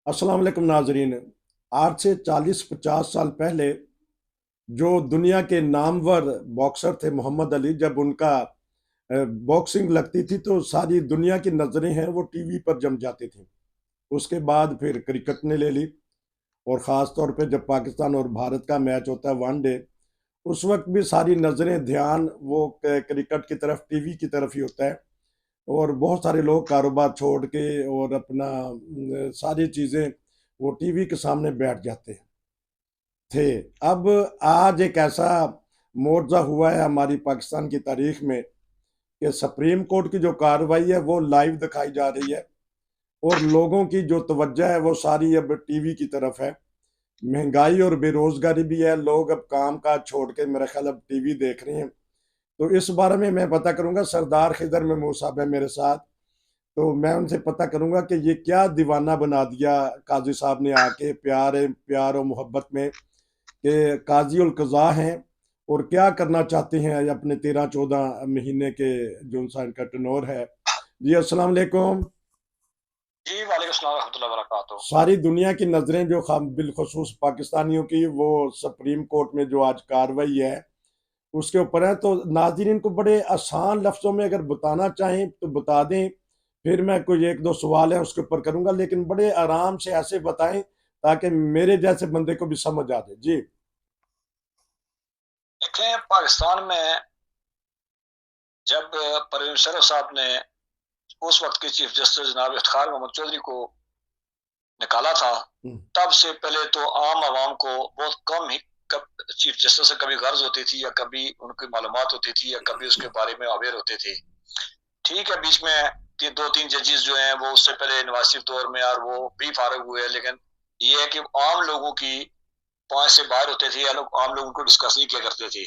अस्सलाम वालेकुम नाजरीन। आज से 40-50 साल पहले जो दुनिया के नामवर बॉक्सर थे मोहम्मद अली, जब उनका बॉक्सिंग लगती थी तो सारी दुनिया की नजरें हैं वो टीवी पर जम जाती थी। उसके बाद फिर क्रिकेट ने ले ली, और ख़ास तौर पे जब पाकिस्तान और भारत का मैच होता है वनडे, उस वक्त भी सारी नजरें ध्यान वो क्रिकेट की तरफ, टीवी की तरफ ही होता है। और बहुत सारे लोग कारोबार छोड़ के और अपना सारी चीज़ें वो टीवी के सामने बैठ जाते थे। अब आज एक ऐसा मोर्चा हुआ है हमारी पाकिस्तान की तारीख में कि सुप्रीम कोर्ट की जो कार्रवाई है वो लाइव दिखाई जा रही है, और लोगों की जो तवज्जो है वो सारी अब टीवी की तरफ है। महंगाई और बेरोजगारी भी है, लोग अब काम काज छोड़ के मेरा ख्याल अब टीवी देख रहे हैं। तो इस बारे में मैं पता करूंगा, सरदार खिदर महमूद साहब है मेरे साथ, तो मैं उनसे पता करूंगा कि ये क्या दीवाना बना दिया काजी साहब ने आके प्यार प्यार और मोहब्बत में, कि काजी उल कज़ा हैं और क्या करना चाहते हैं अपने 13-14 महीने के जो उनका इनका टनोर है। जी अस्सलाम वालेकुम। जी वालेकुम अस्सलाम रहमतुल्लाहि व बरकातहू। सारी दुनिया की नजरें जो खाम बिलखसूस पाकिस्तानियों की वो सुप्रीम कोर्ट में जो आज कार्रवाई है उसके ऊपर है, तो नाज़रीन को बड़े आसान लफ्जों में अगर बताना चाहें तो बता दें। फिर मैं कोई एक दो सवाल है उसके ऊपर करूंगा, लेकिन बड़े आराम से ऐसे बताएं ताकि मेरे जैसे बंदे को भी समझ आ जाए। जी। देखें, पाकिस्तान में जब परवीन मुशर्रफ साहब ने उस वक्त के चीफ जस्टिस जनाब इफ्तिखार मोहम्मद चौधरी को निकाला था, हम्म। तब से पहले तो आम आवाम को बहुत कम ही चीफ जस्टिस से कभी गर्ज होती थी, या कभी उनकी मालूमात होती थी, या कभी उसके बारे में अवेयर होते थे। ठीक है, बीच में दो तीन जजेस जो हैं वो उससे पहले नवाज शरीफ दौर में और वो भी फारूक हुए, लेकिन ये है कि आम लोगों की पहुंच से बाहर होते थे, या लोग आम लोगों को डिस्कस नहीं किया करते थे।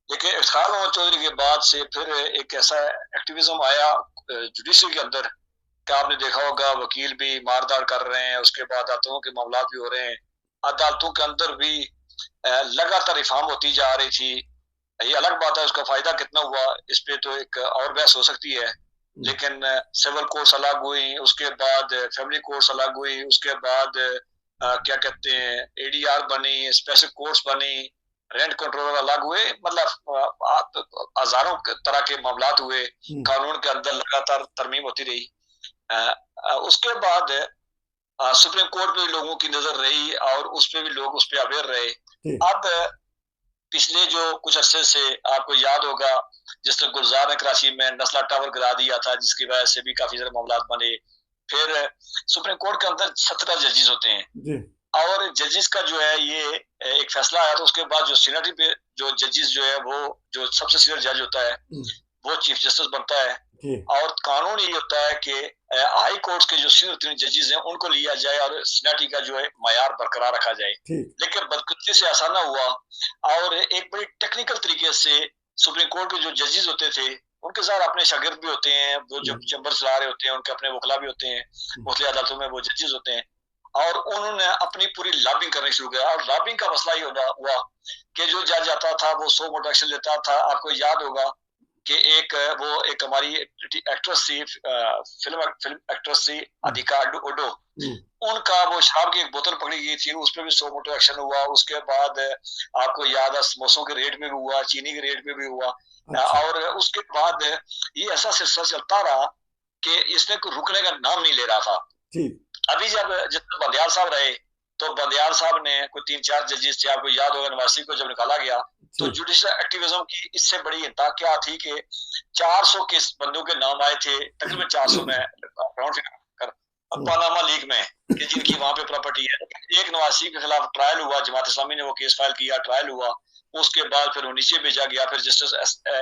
लेकिन इफ्तिखार मोहम्मद चौधरी के बाद से फिर एक ऐसा एक्टिविज्म आया जुडिशरी के अंदर कि आपने देखा होगा वकील भी मारदार कर रहे हैं, उसके बाद अदालतों के मामला भी हो रहे हैं, अदालतों के अंदर भी लगातार रिफॉर्म होती जा रही थी। ये अलग बात है, उसका फायदा कितना हुआ इस पे तो एक और बहस हो सकती है। लेकिन सिविल कोर्ट्स अलग हुई, उसके बाद फैमिली कोर्ट्स अलग हुई, उसके बाद क्या कहते हैं एडीआर बनी, स्पेशल कोर्ट्स बनी, रेंट कंट्रोलर अलग हुए, मतलब हजारों तरह के मामला हुए। कानून के अंदर लगातार तरमीम होती रही। उसके बाद सुप्रीम कोर्ट पे भी लोगों की नजर रही और उस पे भी लोग उस पे अवेयर रहे। अब पिछले जो कुछ अरसे से आपको याद होगा, जिस तरह गुलजार ने कराची में नस्ला टावर गिरा दिया था, जिसकी वजह से भी काफी सारे मामला बने। फिर सुप्रीम कोर्ट के अंदर 17 जजेस होते हैं, और जजेस का जो है ये एक फैसला आया, तो उसके बाद जो सीनियरिटी पे जो जजेस जो है वो जो सबसे सीनियर जज होता है वो चीफ जस्टिस बनता है। और कानून ये होता है कि हाई कोर्ट के जो सीनियर 3 जजेस हैं उनको लिया जाए और सीनियरिटी का जो है मायार बरकरार रखा जाए। लेकिन बदकिस्मती से ऐसा ना हुआ, और एक बड़ी टेक्निकल तरीके से सुप्रीम कोर्ट के जो जजेस होते थे उनके साथ अपने शागिर्द भी होते हैं, वो जो चैम्बर चला रहे होते हैं उनके अपने वकला भी होते हैं, मुख्तलिफ अदालतों में वो जजेस होते हैं, और उन्होंने अपनी पूरी लॉबिंग करनी शुरू किया। और लॉबिंग का मसला ही हुआ कि जो जज आता था वो सो मोटो एक्शन लेता था। आपको याद होगा कि एक हमारी एक्ट्रेस थी, फिल्म एक्ट्रेस थी अधिका ओडो, उनका वो शराब की एक बोतल पकड़ी गई थी, उस पर भी सो मोटो एक्शन हुआ। उसके बाद आपको याद है समोसों के रेट में भी हुआ, चीनी के रेट में भी हुआ। और उसके बाद ये ऐसा सिलसिला चलता रहा कि इसने रुकने का नाम नहीं ले रहा था। अभी जब बंदियाल साहब रहे तो बंदियाल साहब ने कोई 3-4 जजेस थे, आपको याद होगा नवासी को जब निकाला गया तो जुडिशल एक्टिविज्म की इससे बड़ी इंतहा क्या थी कि 400 के बंदों के नाम आए थे, तकरीबन 400 में राउंड फिगर कर, पानामा लीग में, कि जिनकी वहां पे प्रॉपर्टी है। एक नवासी के खिलाफ ट्रायल हुआ, जमात इस्लामी ने वो केस फाइल किया, ट्रायल हुआ, उसके बाद फिर वो नीचे भेजा गया, फिर जस्टिस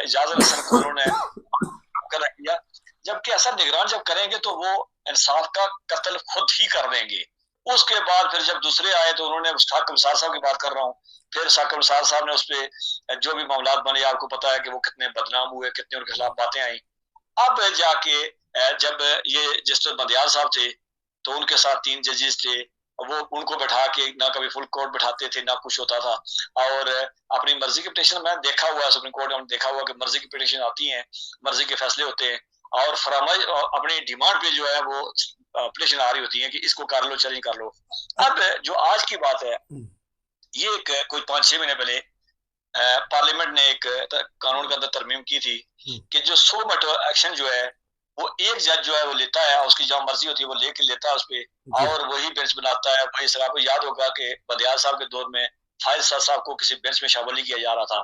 इजाजत हसन को उन्होंने कर दिया। जबकि ऐसा निगरान जब करेंगे तो वो इंसाफ का कत्ल खुद ही कर देंगे। उसके बाद फिर जब दूसरे आए तो उन्होंने साकिब निसार साहब की बात कर रहा हूँ, फिर साकिब निसार साहब ने उस पर जो भी मामला बने, आपको पता है कि वो कितने बदनाम हुए, कितने उनके खिलाफ बातें आई। अब जाके जब ये जस्टिस बंदियाल साहब थे तो उनके साथ 3 जजेस थे, वो उनको बैठा के ना कभी फुल कोर्ट बैठाते थे ना कुछ होता था, और अपनी मर्जी की पिटीशन मैंने देखा हुआ है, सुप्रीम कोर्ट में देखा हुआ कि मर्जी की पिटीशन आती है, मर्जी के फैसले होते हैं, और फरमाइश अपनी डिमांड पे जो है वो पटिशन आ रही होती है कि इसको कर लो, चैलेंज कर लो। अब जो आज की बात है, ये एक कोई 5-6 महीने पहले पार्लियामेंट ने एक कानून के अंदर तरमीम की थी कि जो सो मोटो एक्शन जो है वो एक जज जो है वो लेता है, उसकी जहाँ मर्जी होती है वो लेके लेता है उस पर, और वही बेंच बनाता है। वही सर आपको याद होगा कि बंदियाल साहब के दौर में फायज साहब को किसी बेंच में शामिल नहीं किया जा रहा था,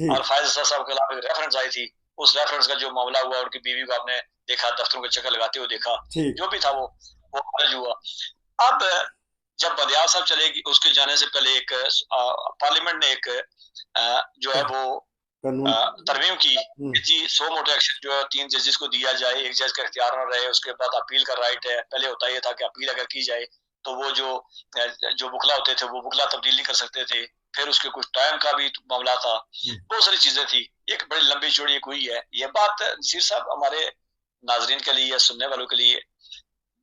और फायज साहब के खिलाफ एक रेफरेंस आई थी। उस रेफरेंस का जो मामला हुआ, उनकी बीवी को आपने देखा, दफ्तरों के चक्कर लगाते हुए देखा, जो भी था वो खारिज हुआ। अब जब बंदियाल साहब चले, उसके जाने से पहले एक पार्लियामेंट ने एक जो है वो तरमीम की कि जी सो मोटो एक्शन जो है 3 जजेस को दिया जाए, एक जज का इख्तियार न रहे, उसके बाद अपील का राइट है। पहले होता ये था कि अपील अगर की जाए तो वो जो बुकला होते थे वो बुकला तब्दील नहीं कर सकते थे, फिर उसके कुछ टाइम का भी मामला था, बहुत सारी चीजें थी, एक बड़ी लंबी चौड़ी एक हुई है। ये बात नसीर साहब हमारे नाजरीन के लिए, सुनने वालों के लिए,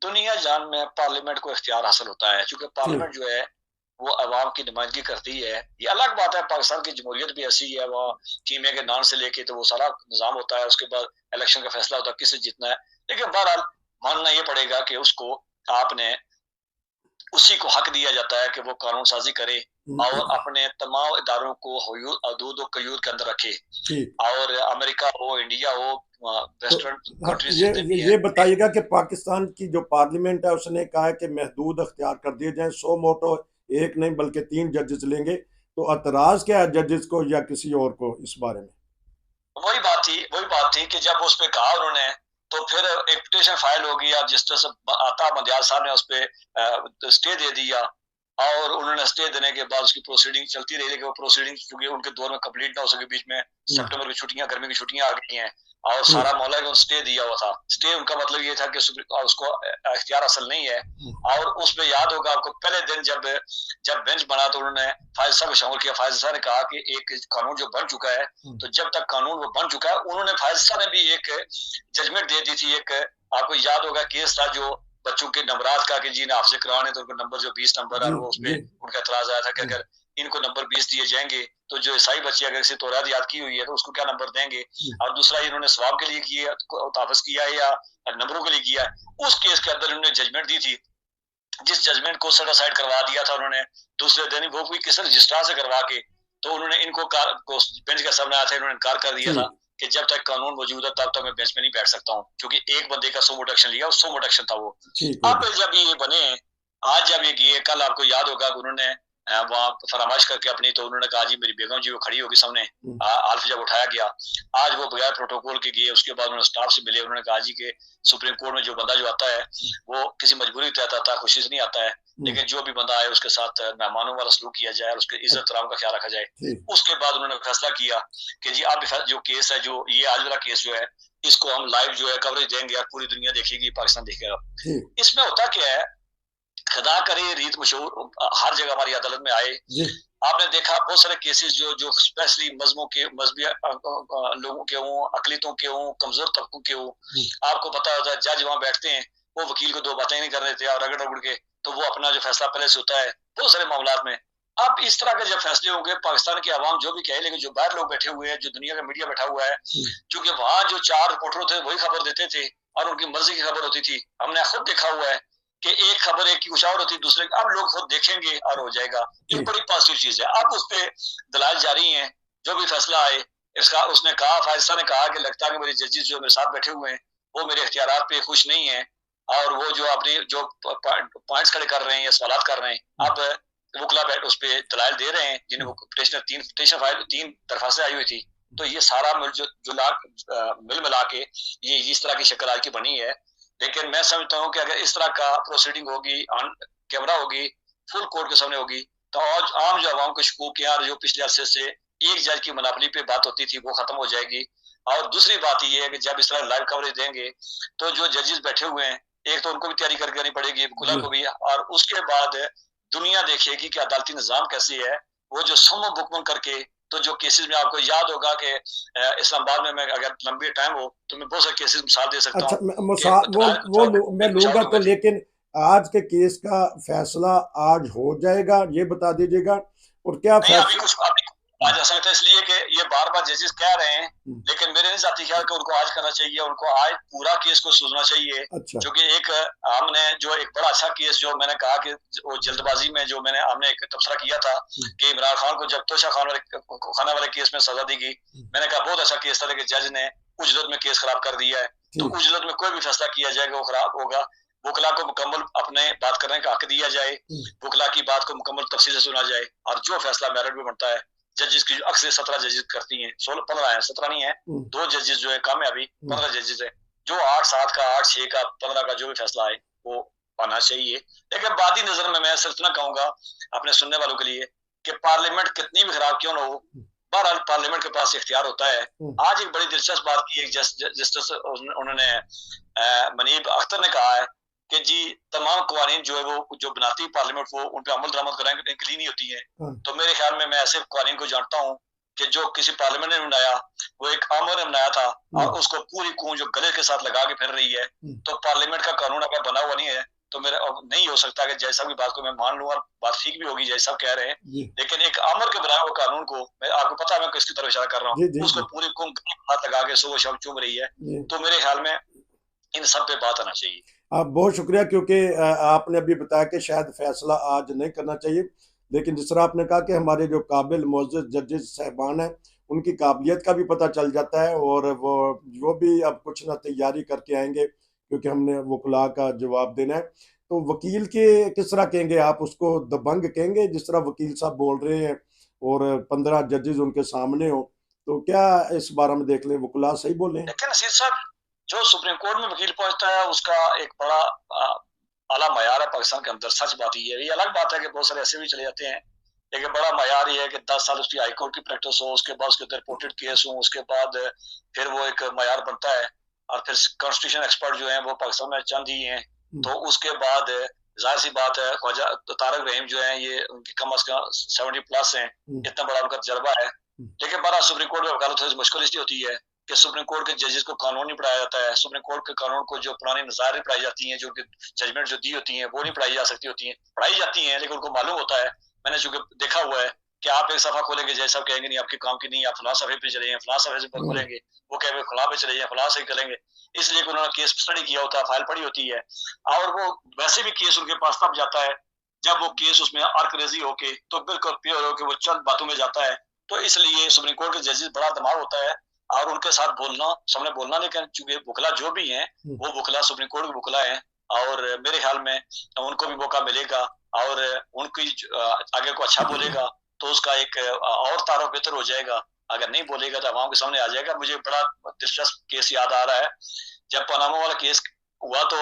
दुनिया जान में पार्लियामेंट को इख्तियार हासिल होता है, क्योंकि पार्लियामेंट जो है वो अवाम की नुमाइंदगी करती है। ये अलग बात है, पाकिस्तान की जमहूरियत भी ऐसी है, वहाँ कीमे के नाम से लेके तो वो सारा निज़ाम होता है, उसके बाद इलेक्शन का फैसला होता है किसे जीतना है। लेकिन बहरहाल मानना ये पड़ेगा कि उसको आपने उसी को हक दिया जाता है कि वो कानून साजी करे और अपने तमाम इदारों को हदूद और कयूद के अंदर रखे, और अमेरिका हो, इंडिया हो, वेस्टर्न कंट्रीज ये बताइएगा कि पाकिस्तान की जो पार्लियामेंट है उसने कहा है कि महदूद अख्तियार कर दिए जाए, सो मोटो एक नहीं बल्कि 3 जजेस लेंगे, तो एतराज क्या है जजेस को या किसी और को इस बारे में? वही बात थी कि जब उस पर कहा उन्होंने, तो फिर एक पिटीशन फाइल होगी, और जिस तरह से आता बंदियाल साहब ने उस पर स्टे दे दिया, और उन्होंने स्टे देने के बाद उसकी प्रोसीडिंग चलती रही, लेकिन वो प्रोसीडिंग चूंकि उनके दौर में कंप्लीट ना हो सके, बीच में सितंबर की छुट्टियां, गर्मी की छुट्टियां आ गई हैं, और सारा मामला को स्टे दिया हुआ था। स्टे उनका मतलब ये था कि उसको इख्तियार असल नहीं है। और उसमें याद होगा आपको, पहले दिन जब बेंच बना तो उन्होंने फायज साहब को शामिल किया। फायज साहब ने कहा कि एक कानून जो बन चुका है, तो जब तक कानून वो बन चुका है, उन्होंने फायज साहब ने भी एक जजमेंट दे दी थी। एक आपको याद होगा केस था जो बच्चों के नंबरात का, कि जी ने हाफिज कराने तो उनका नंबर जो 20 नंबर है वो उसपे उनका एतराज आया था कि अगर इनको नंबर 20 दिए जाएंगे तो जो ईसाई बच्चे अगर किसी तौरात याद की हुई है तो उसको क्या नंबर देंगे। और दूसरा इन्होंने सवाब के लिए किया, ताफज किया है या नंबरों के लिए किया है। उस केस के अंदर इन्होंने जजमेंट दी थी, जिस जजमेंट को सर्टिफाइड करवा दिया था उन्होंने दूसरे दिन, वो भी किसी रजिस्ट्रार से करवा के, तो उन्होंने इनको बेंच का सामने आया था, इन्होंने इनकार कर दिया था कि जब तक कानून मौजूद है तब तक मैं बेंच में नहीं बैठ सकता हूँ, क्योंकि एक बंदे का सो मोटो एक्शन लिया, सो मोटो एक्शन था वो। अब जब ये बने, आज जब ये गए, कल आपको याद होगा कि उन्होंने वहाँ फरमाइश करके अपनी, तो उन्होंने कहा जी मेरी बेगम जी वो खड़ी होगी सामने, हल्फ जब उठाया गया, आज वो बगैर प्रोटोकॉल के गए। उसके बाद उन्होंने स्टाफ से मिले, उन्होंने कहा जी के सुप्रीम कोर्ट में जो बंदा जो आता है वो किसी मजबूरी के तहत आता है, खुशी से नहीं आता है, लेकिन जो भी बंदा आए उसके साथ मेहमानों वाला सलूक किया जाए और उसके इज्जत एहतराम का ख्याल रखा जाए। उसके बाद उन्होंने फैसला किया कि जी आप जो केस है, जो ये आज वाला केस जो है, इसको हम लाइव जो है कवरेज देंगे और पूरी दुनिया देखेगी, पाकिस्तान देखेगा। इसमें होता क्या है, खुदा करे रीत मशहूर हर जगह हमारी अदालत में आए। आपने देखा बहुत सारे केसेस जो स्पेशली मजहबों के, मजहबी लोगों के हों, अकलीतों के हों, कमजोर तबकों के हों, आपको पता होता है जज वहां बैठते हैं, वो वकील को 2 बातें नहीं कर रहे थे और रगड़ रगड़ के तो वो अपना जो फैसला पहले से होता है बहुत सारे मामला में। अब इस तरह के जब फैसले होंगे, पाकिस्तान की आवाम जो भी कहे, लेकिन जो बाहर लोग बैठे हुए हैं, जो दुनिया का मीडिया बैठा हुआ है, क्योंकि वहां जो 4 रिपोर्टर थे वही खबर देते थे और उनकी मर्जी की खबर होती थी। हमने खुद देखा हुआ है कि एक खबर एक की कुछ और होती, दूसरे अब लोग खुद देखेंगे और हो जाएगा। ये बड़ी पॉजिटिव चीज है। अब उस पर दलाल जारी हैं, जो भी फैसला आए इसका। उसने कहा, फायजा ने कहा कि लगता है कि मेरे जजेस जो मेरे साथ बैठे हुए हैं वो मेरे इख्तियारात पे खुश नहीं है, और वो जो अपनी जो पॉइंट्स खड़े कर रहे हैं या सवाल कर रहे हैं, अब वकला उस पर दलाल दे रहे हैं, जिन्हें पिटीशन 3 दरखास्तें आई हुई थी। तो ये सारा मिल मिला के ये इस तरह की शक्ल आज की बनी है। लेकिन मैं समझता हूँ कि अगर इस तरह का प्रोसीडिंग होगी, ऑन कैमरा होगी, फुल कोर्ट के सामने होगी, तो आज आम जो आवाम के शकूक यार जो पिछले अरसे से एक जज की मनापली पे बात होती थी वो खत्म हो जाएगी। और दूसरी बात ये है कि जब इस तरह लाइव कवरेज देंगे तो जो जजेस बैठे हुए हैं, एक तो उनको भी तैयारी करके आनी पड़ेगी, वकील को भी, और उसके बाद दुनिया देखेगी कि अदालती निज़ाम कैसी है। वो जो सम बुकमन करके, तो जो केसेस में आपको याद होगा कि इस्लामाबाद में मैं अगर लंबी टाइम हो तो मैं बहुत सारे केसेस मिसाल दे सकता हूँ। मैं लूंगा तो, लेकिन आज के केस का फैसला आज हो जाएगा, ये बता दीजिएगा। और क्या अभी आज ऐसा लगता है इसलिए कि ये बार बार जजेस कह रहे हैं, लेकिन मेरे नहीं जाती ख्याल कि उनको आज करना चाहिए, उनको आज पूरा केस को सुनना चाहिए। अच्छा। क्योंकि एक हमने जो एक बड़ा अच्छा केस जो मैंने कहा कि वो जल्दबाजी में जो हमने एक तबसरा किया था कि इमरान खान को जब तोशा खाना वाले केस में सजा दी गई, मैंने कहा बहुत अच्छा केस था, लेकिन जज ने उजलत में केस खराब कर दिया है। तो उजलत में कोई भी फैसला किया जाएगा वो खराब होगा। वकला को मुकम्मल अपने बात करने का हक दिया जाए, वकला की बात को मुकम्मल तफसील से सुना जाए, और जो फैसला मेरिट में बनता है, जजेस की अक्सर 17 जजेस करती हैं, 16-15 है, 17 नहीं है, 2 जजेस जो है कामयाबी, 15 जजेस है, जो 8-7 का 8-6 का 15 का जो भी फैसला है वो आना चाहिए। लेकिन बादी नजर में मैं सिर्फ इतना कहूंगा अपने सुनने वालों के लिए कि पार्लियामेंट कितनी भी खराब क्यों ना हो, बहरहाल पार्लियामेंट के पास इख्तियार होता है। आज एक बड़ी दिलचस्प बात की एक जस्टिस उन्होंने मनीब अख्तर ने कहा है कि जी तमाम कवानीन जो है वो जो बनाती पार्लियामेंट वो उन पर अमल दरामद कराने के लिए नहीं होती है। तो मेरे ख्याल में मैं ऐसे कवानीन को जानता हूँ कि जो किसी पार्लियामेंट ने बनाया वो एक आमर ने बनाया था और उसको पूरी कौम जो गले के साथ लगा के फिर रही है। तो पार्लियामेंट का कानून अगर बना हुआ नहीं है तो मेरा नहीं हो सकता कि जैसा की बात को मैं मान लूँ और बात ठीक भी होगी जैसा कह रहे हैं, लेकिन एक आमर के बनाए हुए कानून को मैं आपको पता है मैं किसकी तरफ इशारा कर रहा हूँ, उसको पूरी कौम हाथ लगा के सुबह शाम चूम रही है। तो मेरे ख्याल में इन सब पे बात आना चाहिए। आप बहुत शुक्रिया, क्योंकि आपने अभी बताया कि शायद फैसला आज नहीं करना चाहिए, लेकिन जिस तरह आपने कहा कि हमारे जो काबिल मोअज़्ज़ज़ जजेस साहबान हैं उनकी काबिलियत का भी पता चल जाता है, और वो भी अब कुछ ना तैयारी करके आएंगे, क्योंकि हमने वकला का जवाब देना है। तो वकील के किस तरह कहेंगे आप, उसको दबंग कहेंगे जिस तरह वकील साहब बोल रहे हैं और 15 जजेस उनके सामने हो, तो क्या इस बारे में देख लें, वकला सही बोले? लेकिन नसीर साहब जो सुप्रीम कोर्ट में वकील पहुंचता है उसका एक बड़ा आला मयार है पाकिस्तान के अंदर। सच बात ही है, ये अलग बात है कि बहुत सारे ऐसे भी चले जाते हैं, लेकिन बड़ा मयार ये है कि 10 साल उसकी हाईकोर्ट की प्रैक्टिस हो, उसके बाद उसके रिपोर्टेड केस हो, उसके बाद फिर वो एक मयार बनता है। और फिर कॉन्स्टिट्यूशन एक्सपर्ट जो है वो पाकिस्तान में चंद ही हैं, तो उसके बाद जाहिर सी बात है ख्वाजा तारक रहीम जो है ये उनकी कम अज कम 70+ हैं, इतना बड़ा उनका तजर्बा है। लेकिन बड़ा सुप्रीम कोर्ट में वकालत थोड़ी मुश्किल इसलिए होती है कि सुप्रीम कोर्ट के जजेस को कानून नहीं पढ़ाया जाता है, सुप्रीम कोर्ट के कानून को जो पुरानी नज़ारे पढ़ाई जाती हैं, जो जजमेंट जो दी होती हैं वो नहीं पढ़ाई जा सकती होती हैं, पढ़ाई जाती हैं लेकिन उनको मालूम होता है। मैंने चूंकि देखा हुआ है कि आप एक सफा खोलेंगे, जैसा कहेंगे नहीं आपके काम की नहीं, आप फलां सफे पे चले हैं, फलां सफे से खोलेंगे, वो कहेंगे फलां पे चले हैं, फलां से करेंगे, इसलिए कि उन्होंने केस स्टडी किया होता है, फाइल पढ़ी होती है। और वो वैसे भी केस उनके पास तब जाता है जब वो केस उसमें अर्करेजी होके तो बिल्कुल प्योर होके वो चंद बातों में जाता है। तो इसलिए सुप्रीम कोर्ट के जजेस बड़ा दिमाग होता है और उनके साथ बोलना सामने बोलना, लेकिन चूंकि वकला जो भी हैं वो वकला सुप्रीम कोर्ट के वकला हैं, और मेरे ख्याल में उनको भी मौका मिलेगा और उनकी आगे को अच्छा बोलेगा तो उसका एक और तारुफ बेहतर हो जाएगा। अगर नहीं बोलेगा तो आवाम के सामने आ जाएगा। मुझे बड़ा दिलचस्प केस याद आ रहा है, जब पनामा वाला केस हुआ तो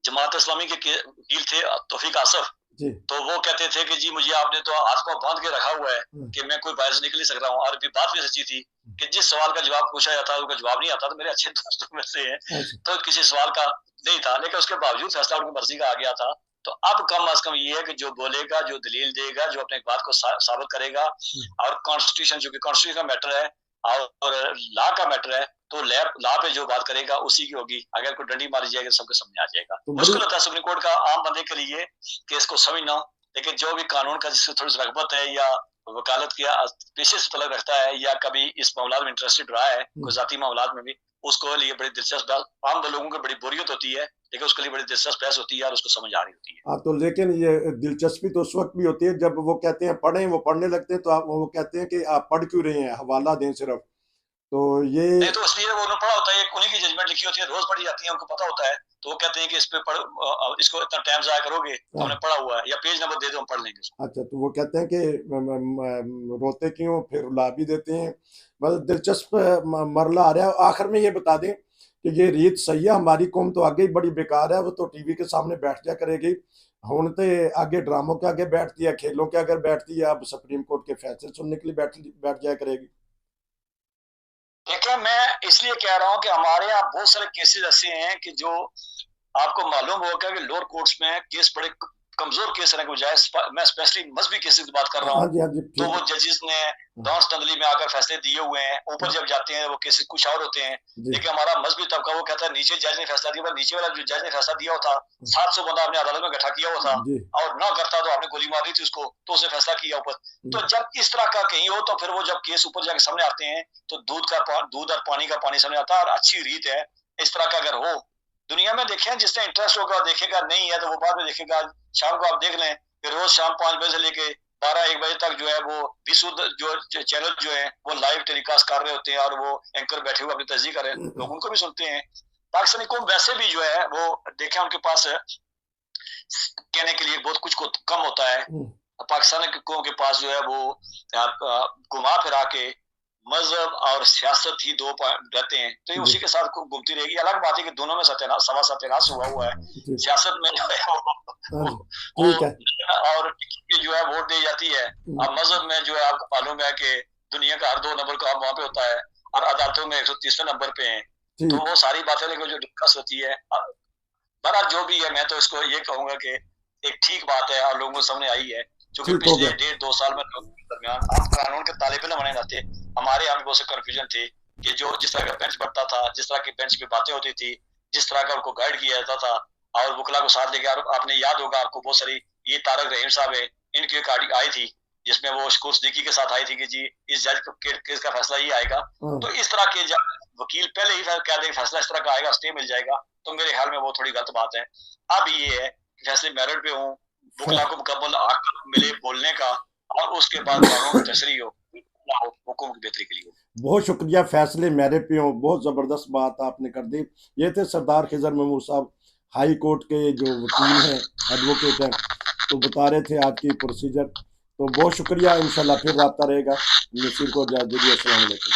जमात इस्लामी के वकील थे तौफीक आसफ, तो वो कहते थे कि जी मुझे आपने तो हाथ को बांध के रखा हुआ है कि मैं कोई बाहर से निकल नहीं सक रहा हूँ। और भी बात भी सच्ची थी कि जिस सवाल का जवाब पूछा जाता उनका जवाब नहीं आता। तो मेरे अच्छे दोस्तों में से है तो किसी सवाल का नहीं था, लेकिन उसके बावजूद फैसला उनकी मर्जी का आ गया था। तो अब कम अज कम ये है कि जो बोलेगा, जो दलील देगा, जो अपने बात को साबित करेगा, और कॉन्स्टिट्यूशन जो कि कॉन्स्टिट्यूशन का मैटर है और लॉ का मैटर है, तो लॉ पे जो बात करेगा उसी की होगी। अगर कोई डंडी मारी जाएगी सबके सामने आ जाएगा। मुश्किल होता है सुप्रीम कोर्ट का आम बंदे के लिए केस को समझना, लेकिन जो भी कानून का जिससे थोड़ी सी रगबत है या वकालत किया पेशे से तलक रखता है या कभी इस मामला में इंटरेस्टेड रहा है, कोई जाती मामला में भी, उसको लिए बड़ी दिलचस्प आम लोगों को बड़ी बोरियत होती है, लेकिन उसके लिए बड़ी दिलचस्प बहस होती है और उसको समझ आ रही होती है। हाँ, तो लेकिन ये दिलचस्पी तो उस वक्त भी होती है जब वो कहते हैं पढ़ें, वो पढ़ने लगते हैं तो आप वो कहते हैं कि आप पढ़ क्यों रहे हैं, हवाला दें सिर्फ। तो ये नहीं, तो इसलिए वो उन्होंने पढ़ा होता है, उन्हीं की जजमेंट लिखी होती है, रोज पढ़ी जाती है, उनको पता होता है, तो वो कहते हैं कि इस पे पढ़, इसको इतना टाइम जाया करोगे तो हमने पढ़ा हुआ है, या पेज नंबर दे दो हम पढ़ लेंगे। अच्छा, तो वो कहते हैं कि रोते क्यों, फिर रुला भी देते हैं। बस दिलचस्प मरला आ रहा है। आखिर में ये बता दें कि ये रीत सही है, हमारी कौम तो आगे ही बड़ी बेकार है, वो तो टीवी के सामने बैठ जा करेगी, हुण तो आगे ड्रामों के आगे बैठती है, खेलों के आगे बैठती है, अब सुप्रीम कोर्ट के फैसले सुनने के लिए बैठ जाया करेगी। देखिए, मैं इसलिए कह रहा हूँ कि हमारे यहाँ बहुत सारे केसेस ऐसे हैं कि जो आपको मालूम होगा कि लोअर कोर्ट्स में केस बड़े कमजोर केस रहने के बजाय मैं स्पेशली मजहबी केसेस की बात कर रहा हाँ हूँ, जी, हाँ जी, तो ठीक वो जजेस ने दौड़ तंदली में आकर फैसले दिए हुए हैं। ऊपर जब जाते हैं वो केसेस कुछ और होते हैं, जी, लेकिन हमारा मजहबी तबका वो कहता है नीचे जज ने फैसला दिया, नीचे वाला जो जज ने फैसला दिया होता 700 बंदा अपने अदालत में इकट्ठा किया हुआ था जी, और ना करता तो आपने गोली मार दी थी उसको, तो उसने फैसला किया ऊपर। तो जब इस तरह का कहीं हो तो फिर वो जब केस ऊपर जाके सामने आते हैं तो दूध और पानी का पानी सामने आता है। और अच्छी रीत है इस तरह का अगर हो दुनिया में, देखें जिसने इंटरेस्ट होगा देखेगा, नहीं है तो वो बाद में देखेगा। शाम को आप देख लें कि रोज शाम 5 बजे से लेके 12-1 बजे तक जो है वो विशुद्ध जो चैनल जो है वो लाइव टेलीकास्ट कर रहे होते हैं और वो एंकर बैठे हुए अपनी तस्दीक कर रहे हैं, लोग उनको भी सुनते हैं। पाकिस्तानी कौम वैसे भी जो है वो देखें उनके पास कहने के लिए बहुत कुछ कम होता है। पाकिस्तान कौम के पास जो है वो घुमा फिरा के मजहब और सियासत ही दो रहते हैं, तो ये उसी के साथ घूमती रहेगी। अलग बात है कि दोनों में सत्यानाश हुआ है। सियासत में जो है वो और जो है वोट दी जाती है। अब मजहब में जो है आपको मालूम है कि दुनिया का हर 2 नंबर का वहां पे होता है और अदालतों में 130वें नंबर पे है, तो वो सारी बातें लेकर जो डिस्कस होती है। बहरहाल जो भी है, मैं तो इसको ये कहूंगा कि एक ठीक बात है और लोगों के सामने आई है, क्योंकि पिछले 1.5-2 साल में दरमियान आप कानून के तालिब इल्म बने रहते, हमारे यहाँ भी बहुत से कंफ्यूजन थे कि जो जिस तरह का बेंच बढ़ता था, जिस तरह की बेंच पे बातें होती थी, जिस तरह का उनको गाइड किया जाता था और वकला को साथ लेके, आपने याद होगा आपको बहुत सारी, ये तारक रहीम साहब है, इनकी एक आई थी जिसमें वो शकूर सिद्दीकी के साथ आई थी कि जी इस जज केस का फैसला ये आएगा। तो इस तरह के वकील पहले ही कह दे फैसला इस तरह का आएगा, स्टे मिल जाएगा, तो मेरे ख्याल में वो थोड़ी गलत बात है। अब ये है कि फैसले मेरिट पे हूँ, वकला को मुकम्मल हक मिले बोलने का और उसके बाद कानून की तशरीह हो हुकूम की बेहतरी के लिए। बहुत शुक्रिया, फैसले मेरे पे हो, बहुत ज़बरदस्त बात आपने कर दी। ये थे सरदार खिजर महमूद साहब, हाई कोर्ट के जो वकील हैं, एडवोकेट हैं, तो बता रहे थे आज की प्रोसीजर। तो बहुत शुक्रिया, इंशाल्लाह फिर रब्ता रहेगा। नसीर को इजाज़त दीजिए, अस्सलाम वालेकुम।